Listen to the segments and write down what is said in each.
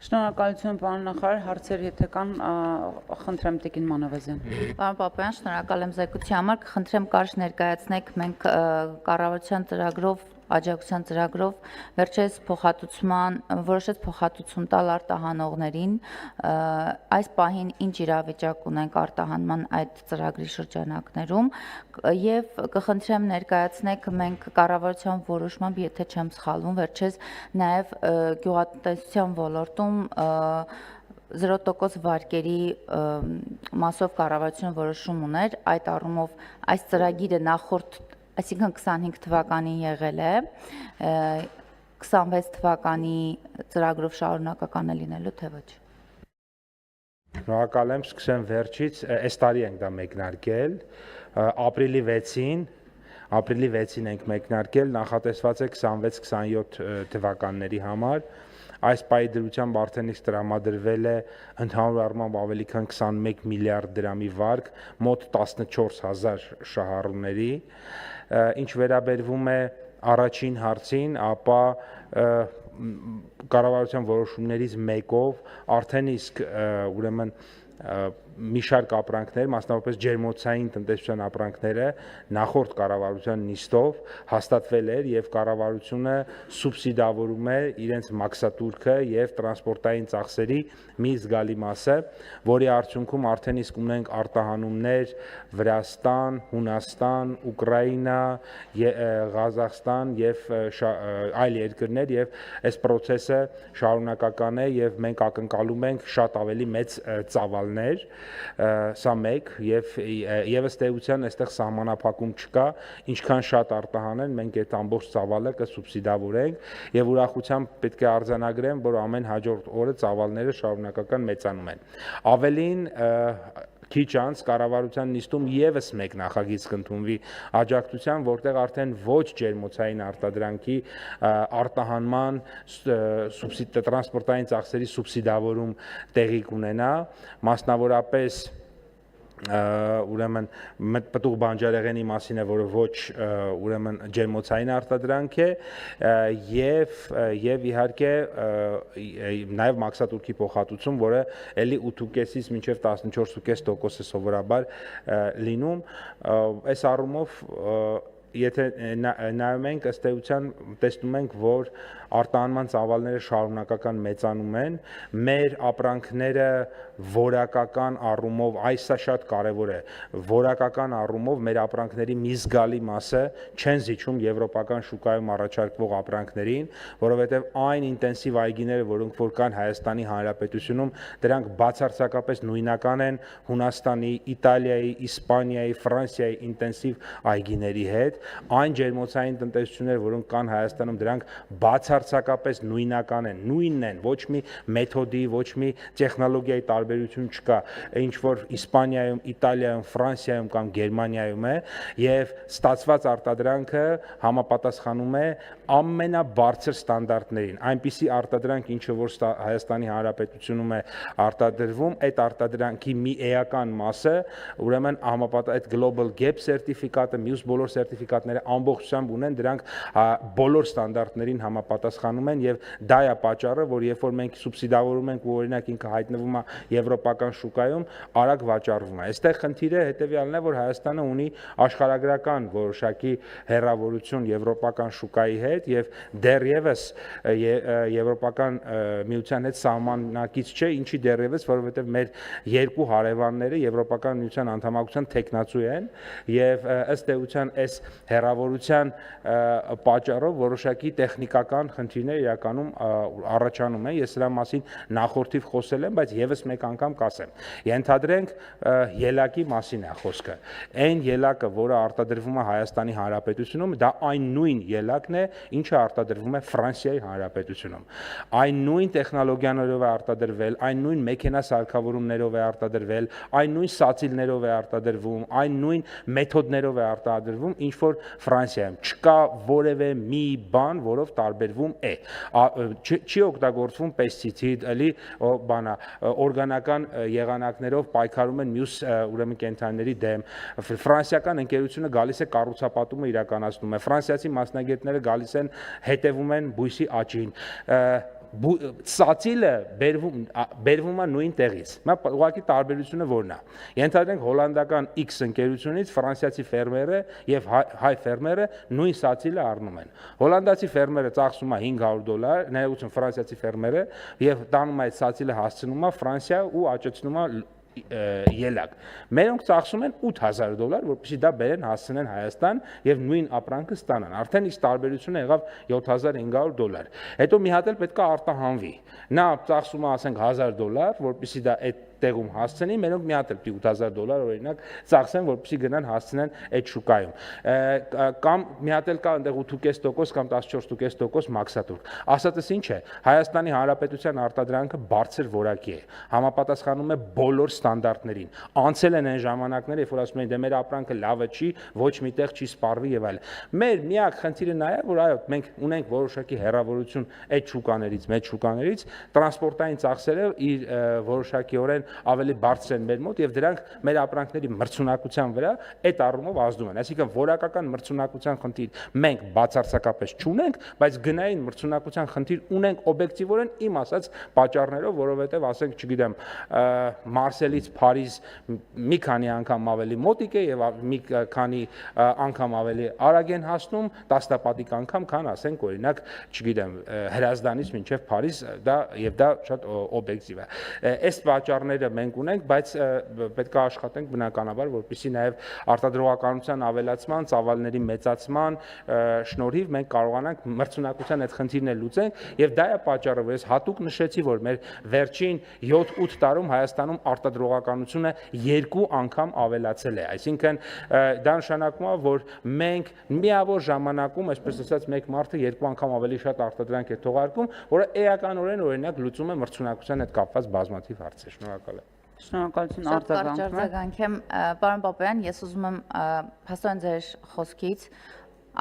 Շնորհակալություն, պարոն նախարար, հարցեր եթե կան, խնդրեմ Տիկին Մանավազյան։ Պարոն Պապայան, շնորհակալ եմ զեկույցի համար, կխնդրեմ կարճ ներկայացնեք մենք կառավարության ծրագրով, աջակցության ծրագրով որոշեց փոխհատուցում տալ արտահանողներին, այս պահին ինչ իրավիճակ ունենք արտահանման այդ ծրագրի շրջանակներում եւ կխնդրեմ ներկայացնեք մենք կառավարության որոշմամբ, եթե չեմ սխալվում, վերջերս նաեւ գյուղատնտեսության ոլորտում 0% վարկերի մասով կառավարությունը որոշում ուներ, այդ առումով այս ծրագիրը նախորդ, այսինքն 25 թվականին եղել է, 26 թվականի ծրագրով շարունակական է լինելու, թե ոչ։ Շնորհակալ եմ, սկսեմ վերջից, այս տարի ենք դա մեկնարկել, ապրիլի 6-ին ենք մեկնարկել, նախատեսված է 26-27 թվականների համար, այս պահի դրությամբ արդեն իսկ տրամադրվել է ընդհանուր առմամբ ավելի քան 21 միլիարդ դրամի վարկ, մոտ 14,000 շահառուների, ինչ վերաբերվում է առաջին հարցին, ապա կառավարության որոշումներից մեկով արդեն իսկ ուրեմն մի շարք ապրանքներ, մասնավորապես ջերմոցային տնտեսության ապրանքները նախորդ կառավարության նիստով հաստատվել էր եւ կառավարությունը սուբսիդավորում է իրենց մաքսատուրքը եւ տրանսպորտային ծախսերի մի զգալի մասը, որի արդյունքում արդեն իսկ ունենք արտահանումներ Վրաստան, Հունաստան, Ուկրաինա, Ղազախստան եւ այլ երկրներ եւ այս process-ը շարունակական է եւ մենք ակնկալում ենք շատ ավելի մեծ ծավալներ, սա մեկ եւ ըստ էության այստեղ սահմանափակում չկա, ինչքան շատ արտահանեն, մենք այդ ամբողջ ծավալը կսուբսիդավորենք եւ ուրախությամբ պետք է արձանագրեմ, որ ամեն հաջորդ օրը ծավալները շարունակական մեծանում են։ Ավելին քիչ անց կառավարության նիստում եւս մեկ նախագիծ կընդունվի աջակցության, որտեղ արդեն ոչ ջերմոցային արտադրանքի արտահանման տրանսպորտային ծախսերի սուբսիդավորում տեղի կունենա, մասնավորապես ուրեմն պտուղ բանջարեղենի մասին է, որը ոչ ուրեմն ջերմոցային արտադրանք է եւ իհարկե նաեւ մաքսատուրքի փոխհատուցում, որը էլի 8.5-ից մինչեւ 14.5% է սովորաբար լինում, այս առումով եթե նայում ենք ըստ էության տեսնում ենք, որ արտահանման ծավալները շարունակական մեծանում են, մեր ապրանքները որակական առումով, այսա շատ կարևոր է, որակական առումով մեր ապրանքների մի զգալի մասը չեն զիջում եվրոպական շուկայում առաջարկվող ապրանքներին, որովհետև այն ինտենսիվ այգիները, որոնք որ կան Հայաստանի Հանրապետությունում, դրանք բացարձակապես նույնական են Հունաստանի, Իտալիայի, Իսպանիայի, Ֆրանսիայի ինտենսիվ այգիների հետ, այն ջերմոցային տնտեսությունները, որոնք կան Հայաստանում, դրանք բացարձակապես նույնական են, նույնն են, ոչ մի մեթոդի, ոչ մի տեխնոլոգիայի տարբերություն չկա, ինչ որ Իսպանիայում, Իտալիայում, Ֆրանսիայում կամ Գերմանիայում է եւ ստացված արտադրանքը համապատասխանում է ամենաբարձր ստանդարտներին, այնպիսի արտադրանք, ինչը որ Հայաստանի Հանրապետությունում է արտադրվում, այդ արտադրանքի մի էական մասը, ուրեմն այդ Global Gap սերտիֆիկատը, մյուս բոլոր սերտիֆիկատները ամբողջությամբ ունեն, դրանք բոլոր ստանդարտներին համապատասխանում են եւ դա է պատճառը, որ երբ որ մենք սուբսիդավորում ենք ու օրինակ ինքը հայտնվում է եվրոպական շուկայում, արագ վաճառվում է։ Այստեղ խնդիրը հետեւյալն է, որ Հայաստանը ունի աշխարհագրական որոշակի հեռավորություն եվրոպական շուկայի հետ եւ դեռևս եվրոպական միության հետ սահմանակից չէ, ինչի դեռևս, որովհետեւ մեր երկու հարևանները եվրոպական միության անդամակցության թեկնածու են եւ ըստ էության այս հեռավորության պատճառով որոշակի տեխնիկական խնդիրներ իրականում առաջանում են, ես սրա մասին նախորդիվ խոսել եմ, բայց եւս մեկ անգամ կասեմ։ Ենթադրենք ելակի մասին է խոսքը։ Այն ելակը, որը արտադրվում է Հայաստանի Հանրապետությունում, դա այն նույն ելակն է, ինչը արտադրվում է Ֆրանսիայի Հանրապետությունում։ Այն նույն տեխնոլոգիաներով է արտադրվել, այն նույն մեքենասարքավորումներով է արտադրվել, այն նույն սացիլներով է արտադրվում, այն նույն մեթոդներով է արտադրվում, ինչ որ Ֆրանսիայում չկա որևէ մի բան, որով տարբերվում է։ Չի օգտագործվում պեստիցիդ, էլի օրգանական եղանակներով պայքարում են մյուս ուրեմն կենդանիների դեմ։ Ֆրանսիական ընկերությունը գալիս է կառուցապատումը իրականացնում է։ Ֆրանսիացի մասնագետները գալիս են, հետևում են բույսի աճին։ սացիլը բերվում է նույն տեղից։ Հիմա ուղղակի տարբերությունը որն է։ Ենթադրենք հոլանդական X ընկերությունից ֆրանսիացի ֆերմերը եւ հայ ֆերմերը նույն սացիլը առնում են։ Հոլանդացի ֆերմերը ծախսում է $500, ներողություն ֆրանսիացի ֆերմերը եւ տանում է այդ սացիլը հասցնում է Ֆրանսիա ու աճեցնում է ելակ։ Մերոնք ծախսում են $8,000, որպեսզի դա բերեն հասցնեն Հայաստան եւ նույն ապրանքը ստանան։ Արդեն իսկ տարբերությունը եղավ $7,500։ Հետո մի հատ էլ պետք է արտահանվի։ Նա ծախսում է, ասենք, $1,000, որպեսզի դա այդ տեղում հասցնի, մերոնք մի հատ էլ $8,000 օրինակ ծախսեն, որպեսզի գնան հասցնեն այդ շուկայում։ Կամ մի հատ էլ կա այնտեղ 8.5% կամ 14.5% մաքսատուրք։ Ասածս ինչ է, Հայաստանի Հանրապետության արտադրանքը բարձր որակի է, համապատասխանում է բոլոր ստանդարտներին։ Անցել են այն ժամանակները, երբ որ ասում են դե մեր ապրանքը լավը չի, ոչ միտեղ չի սպառվի եւ այլն։ Մեր միակ խնդիրը նա է, որ այո, մենք ունենք որոշակի հեռավորություն այդ շուկաներից, մեծ շուկաներից, տրանսպորտային ծախսերը իր որոշակիորեն ավելի բարձր են մեր մոտ եւ դրանք մեր ապրանքների մրցունակության վրա այդ առումով ազդում են։ Այսինքն որակական մրցունակության խնդիր մենք բացարձակապես չունենք, բայց գնային մրցունակության խնդիր ունենք օբյեկտիվորեն իմ ասած պատճառներով, որովհետեւ ասենք, չգիտեմ, Մարսելից Փարիզ մի քանի անգամ ավելի մոտիկ է եւ մի քանի անգամ ավելի արագ են հասնում, տասնապատիկ անգամ, քան ասենք օրինակ, չգիտեմ, Հրազդանից մինչեւ Փարիզ, դա շատ օբյեկտիվ է։ Այս պատճառները մենք ունենք, բայց պետք է աշխատենք բնականաբար, որպեսզի նաև արտադրողականության ավելացման, ծավալների մեծացման շնորհիվ մենք կարողանանք մրցունակության այդ խնդիրները լուծենք եւ դա է պատճառը, որ ես հատուկ նշեցի, որ մեր վերջին 7-8 տարում Հայաստանում արտադրողականությունը 2 անգամ ավելացել է, այսինքն դա նշանակում է, որ մենք միավոր ժամանակում, այսպես ասած, մեկ մարդը 2 անգամ ավելի շատ արտադրանք է թողարկում, որը էականորեն օրինակ լուծում է մրցունակության հետ կապված բազմաթիվ հարցեր։ Շնորհակալ եմ։ Շնորհակալություն արձագանք եմ, պարոն Պապայան, ես ուզում եմ հաստատ ձեր խոսքից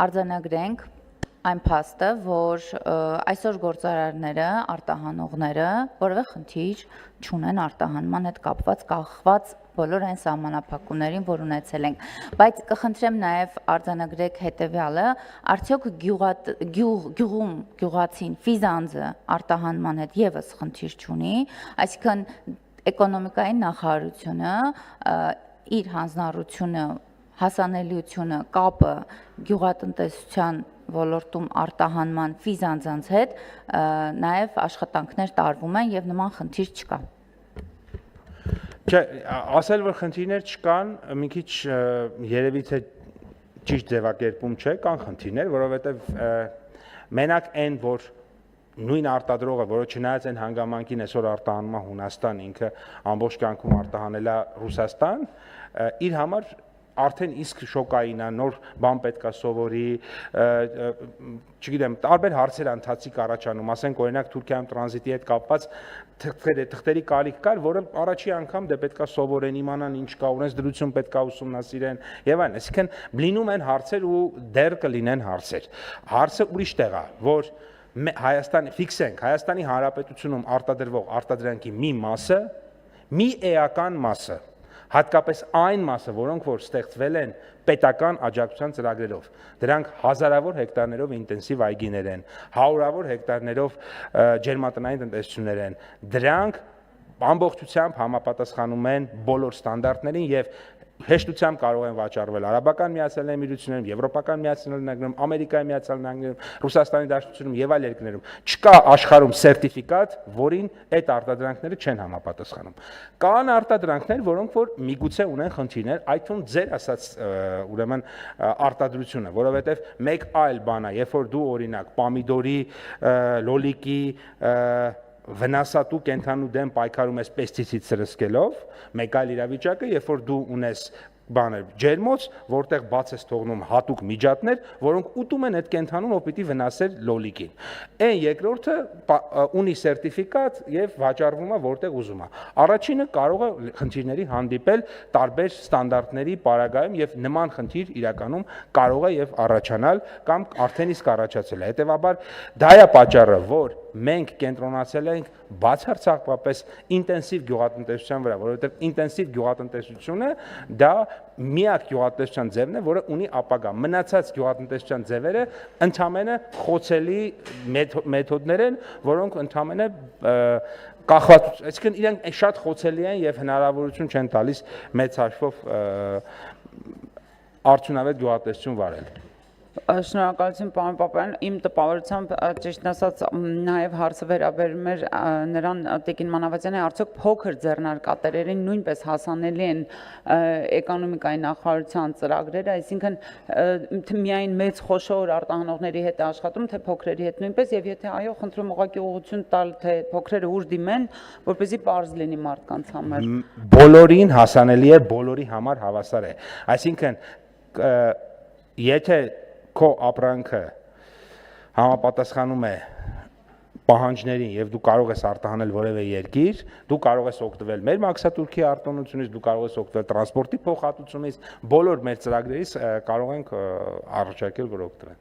արձանագրենք այն փաստը, որ այսօր գործարարները, արտահանողները որևէ խնդիր չունեն արտահանման հետ կախված բոլոր այն սահմանափակումներին, որ ունեցել ենք, բայց կխնդրեմ նաև արձանագրեք հետևյալը, արդյոք գյուղում գյուղացին ֆիզանձը արտահանման հետ եւս խնդիր չունի, այսինքն էկոնոմիկայի նախարարությունը իր հանձնառությունը, հասանելիությունը, կապը գյուղատնտեսության ոլորտում արտահանման ֆիզանձանց հետ նաև աշխատանքներ տարվում են եւ նման խնդիր չկա։ Չէ, ասել որ խնդիրներ չկան, մի քիչ երևի թե ճիշտ ձևակերպում չէ, կան խնդիրներ, որովհետեւ մենակ այն որ նույն արտադրողը, որը չնայած այն հանգամանքին այսօր արտահանում է Հունաստան, ինքը ամբողջ կյանքում արտահանել է Ռուսաստան, իր համար արդեն իսկ շոկային է, նոր բան պետք է սովորի, չգիտեմ, տարբեր հարցեր ընթացիկ առաջանում, ասենք օրինակ Թուրքիայում տրանզիտի հետ կապված թղթերի կարիք կար, որը առաջի անգամ դե պետք է սովորեն, իմանան ինչ կա, օրենսդրություն պետք է ուսումնասիրեն եւ այլն, այսինքն լինում են հարցեր ու դեռ կլինեն հարցեր։ Հարցը ուրիշ տեղ է, որ Հայաստանի Հանրապետությունում արտադրվող արտադրանքի մի մասը, մի էական մասը, հատկապես այն մասը, որոնք որ ստեղծվել են պետական աջակցության ծրագրերով, դրանք հազարավոր հեկտարներով ինտենսիվ այգիներ են, հարյուրավոր հեկտարներով ջերմատնային տնտեսություններ են, դրանք ամբողջությամբ համապատասխանում են բոլոր ստանդարտներին եւ հեշտությամբ կարող են վաճառվել Արաբական Միացյալ Էմիրություններում, Եվրոպական Միացյալ Նահանգներում, Ամերիկայի Միացյալ Նահանգներում, Ռուսաստանի Դաշնությունում եւ այլ երկրներում։ Չկա աշխարհում սերտիֆիկատ, որին այդ արտադրանքները չեն համապատասխանում։ Կան արտադրանքներ, որոնք որ միգուցե ունեն խնդիրներ, այդ թվում ձեր ասած ուրեմն արտադրությունը, որովհետեւ մեկ այլ բան է, երբ որ դու օրինակ պոմիդորի, լոլիկի վնասատու կենթանու դեմ պայքարում ես պեստիցիդ սրսկելով, մեկ այլ իրավիճակը, երբ որ դու ունես բաներ ջերմոց, որտեղ բաց ես թողնում հատուկ միջատներ, որոնք ուտում են այդ կենթանուն, ով պիտի վնասեր լոլիկին։ Այն երկրորդը ունի սերտիֆիկատ եւ վաճառվում է որտեղ ուզում է։ Առաջինը կարող է խնդիրների հանդիպել տարբեր ստանդարտների պարագայում եւ նման խնդիր իրականում կարող է եւ առաջանալ կամ արդեն իսկ առաջացել է։ Հետեւաբար դա է պատճառը, որ մենք կենտրոնացել ենք բացարձակապես ինտենսիվ գյուղատնտեսության վրա, որովհետև ինտենսիվ գյուղատնտեսությունը դա միակ գյուղատնտեսության ձևն է, որը ունի ապագա։ Մնացած գյուղատնտեսության ձևերը ընդամենը խոցելի մեթոդներ են, որոնք ընդամենը կախված, այսինքն իրենք շատ խոցելի են եւ հնարավորություն չեն տալիս մեծ հաշվով արդյունավետ գյուղատնտեսություն վարել։ Շնորհակալություն պարոն Պապայան, իմ տպավորությամբ ճիշտն ասած նաև հարցը վերաբերում էր նրան Տիկին Մանավազյանի արդյոք փոքր ձեռնարկատերերին նույնպես հասանելի են էկոնոմիկայի նախարարության ծրագրերը, այսինքն թե միայն մեծ խոշոր արտահանողների հետ է աշխատում, թե փոքրերի հետ նույնպես, եւ եթե այո, խնդրում ուղղակի ուղղություն տալ, թե փոքրերը ուր դիմեն, որպեսզի բարձ լինի մարդկանց համար։ Բոլորին հասանելի է, բոլորի համար հավասար է։ Այսինքն եթե քո ապրանքը համապատասխանում է պահանջներին եւ դու կարող ես արտահանել որևէ երկիր, դու կարող ես օգտվել մեր մաքսատուրքի արտոնությունից, դու կարող ես օգտվել տրանսպորտի փոխհատուցումից, բոլոր մեր ծրագրերից կարող ենք առաջարկել, որ օգտվեն։